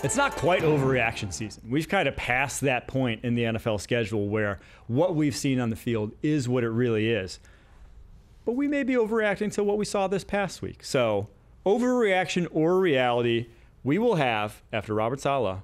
It's not quite overreaction season. We've kind of passed that point in the NFL schedule where what we've seen on the field is what it really is. But we may be overreacting to what we saw this past week. So, overreaction or reality, we will have, after Robert Saleh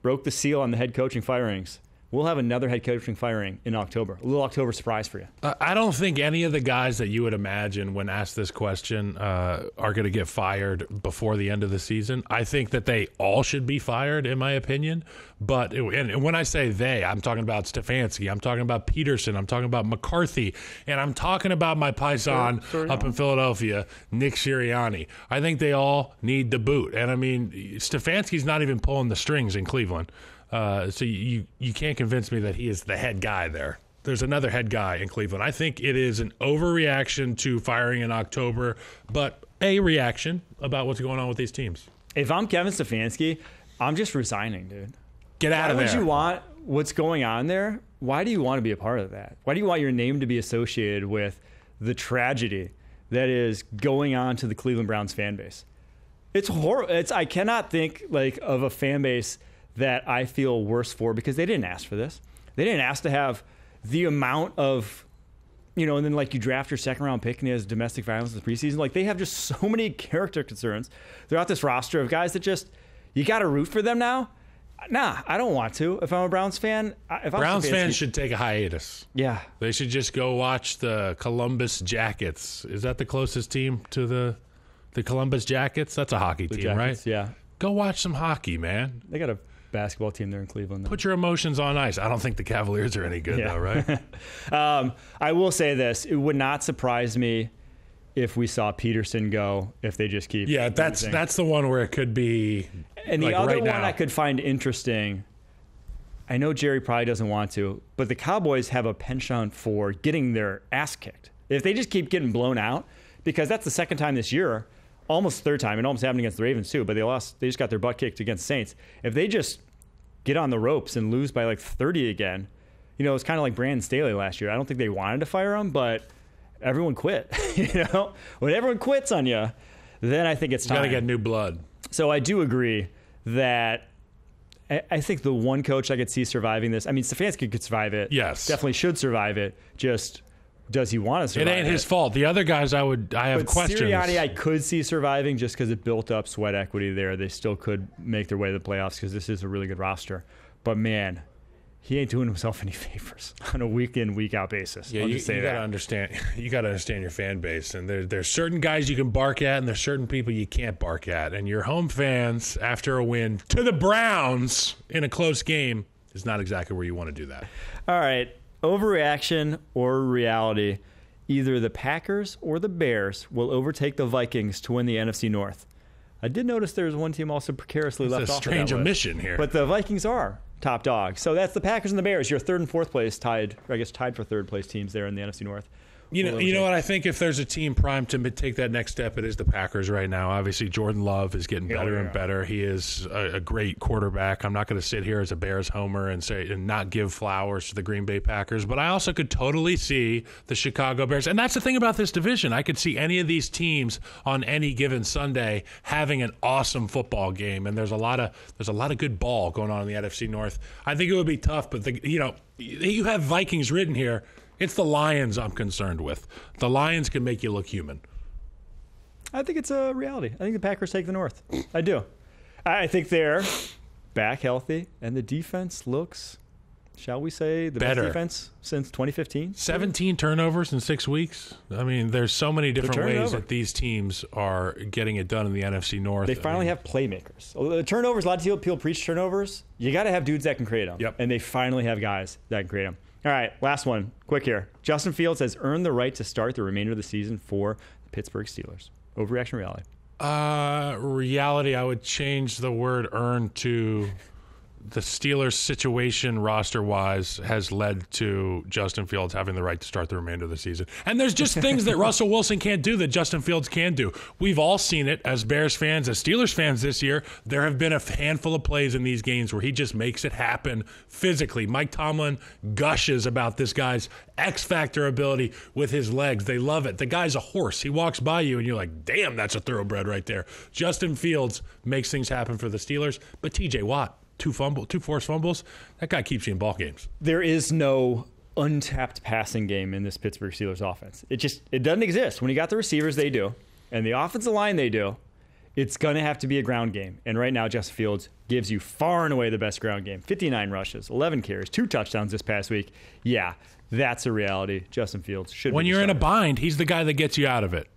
broke the seal on the head coaching firings, we'll have another head coaching firing in October. A little October surprise for you. I don't think any of the guys that you would imagine when asked this question are going to get fired before the end of the season. I think that they all should be fired, in my opinion. But and when I say they, I'm talking about Stefanski, I'm talking about Pederson, I'm talking about McCarthy, and I'm talking about my paisan up in Philadelphia, Nick Sirianni. I think they all need the boot. And, I mean, Stefanski's not even pulling the strings in Cleveland. So you can't convince me that he is the head guy there. There's another head guy in Cleveland. I think it is an overreaction to firing in October, but a reaction about what's going on with these teams. If I'm Kevin Stefanski, I'm just resigning, dude. Get out of there. Why would you want what's going on there? Why do you want to be a part of that? Why do you want your name to be associated with the tragedy that is going on to the Cleveland Browns fan base? It's horrible. I cannot think of a fan base that I feel worse for because they didn't ask for this. They didn't ask to have the amount of, and then you draft your second round pick and he has domestic violence in the preseason. They have just so many character concerns throughout this roster of guys that just, you got to root for them now. Nah, I don't want to. If I'm a Browns fan, Browns fans should take a hiatus. Yeah. They should just go watch the Columbus Jackets. Is that the closest team to the Columbus Jackets? That's a hockey team, Jackets, right? Yeah. Go watch some hockey, man. They got a basketball team there in Cleveland, though. Put your emotions on ice. I don't think the Cavaliers are any good, though, right? I will say this. It would not surprise me if we saw Pederson go if they just keep Yeah, that's the one where it could be. And the other right one now, I could find interesting, I know Jerry probably doesn't want to, but the Cowboys have a penchant for getting their ass kicked. If they just keep getting blown out, because that's the second time this year, almost third time, it almost happened against the Ravens too, but they just got their butt kicked against the Saints. If they just get on the ropes and lose by 30 again, it's kind of like Brandon Staley last year. I don't think they wanted to fire him, but everyone quit. When everyone quits on you, then I think it's time. You got to get new blood. So I do agree that I think the one coach I could see surviving this, I mean, Stefanski could survive it. Yes. Definitely should survive it. Just, does he want to survive it? It ain't his fault. The other guys, I have questions. Sirianni, I could see surviving just because it built up sweat equity there. They still could make their way to the playoffs because this is a really good roster. But, man, he ain't doing himself any favors on a week-in, week-out basis. Yeah, you got to understand. You got to understand your fan base, and there's certain guys you can bark at, and there's certain people you can't bark at. And your home fans, after a win to the Browns in a close game, is not exactly where you want to do that. All right, overreaction or reality. Either the Packers or the Bears will overtake the Vikings to win the NFC North. I did notice there's one team also precariously left off. It's a strange omission here, but the Vikings are top dog. So that's the Packers and the Bears. Your third and fourth place tied for third place teams there in the NFC North. You know what? I think if there's a team primed to take that next step, it is the Packers right now. Obviously, Jordan Love is getting better and better. He is a great quarterback. I'm not going to sit here as a Bears homer and not give flowers to the Green Bay Packers, but I also could totally see the Chicago Bears. And that's the thing about this division. I could see any of these teams on any given Sunday having an awesome football game, and there's a lot of good ball going on in the NFC North. I think it would be tough, but you have Vikings written here. It's the Lions I'm concerned with. The Lions can make you look human. I think it's a reality. I think the Packers take the North. I do. I think they're back healthy, and the defense looks, shall we say, the best defense since 2015. 17 turnovers in 6 weeks. I mean, there's so many different ways that these teams are getting it done in the NFC North. They finally have playmakers. The turnovers, a lot of people preach turnovers. You got to have dudes that can create them. Yep. And they finally have guys that can create them. All right, last one. Quick here. Justin Fields has earned the right to start the remainder of the season for the Pittsburgh Steelers. Overreaction, reality? Reality, I would change the word earn to the Steelers' situation roster-wise has led to Justin Fields having the right to start the remainder of the season. And there's just things that Russell Wilson can't do that Justin Fields can do. We've all seen it as Bears fans, as Steelers fans this year. There have been a handful of plays in these games where he just makes it happen physically. Mike Tomlin gushes about this guy's X-factor ability with his legs. They love it. The guy's a horse. He walks by you and you're like, damn, that's a thoroughbred right there. Justin Fields makes things happen for the Steelers, but TJ Watt, two forced fumbles, that guy keeps you in ball games. There is no untapped passing game in this Pittsburgh Steelers offense. It doesn't exist. When you got the receivers, they do, and the offensive line, they do. It's going to have to be a ground game. And right now, Justin Fields gives you far and away the best ground game. 59 rushes, 11 carries, 2 touchdowns this past week. Yeah, that's a reality. Justin Fields should be. When you're in a bind, he's the guy that gets you out of it.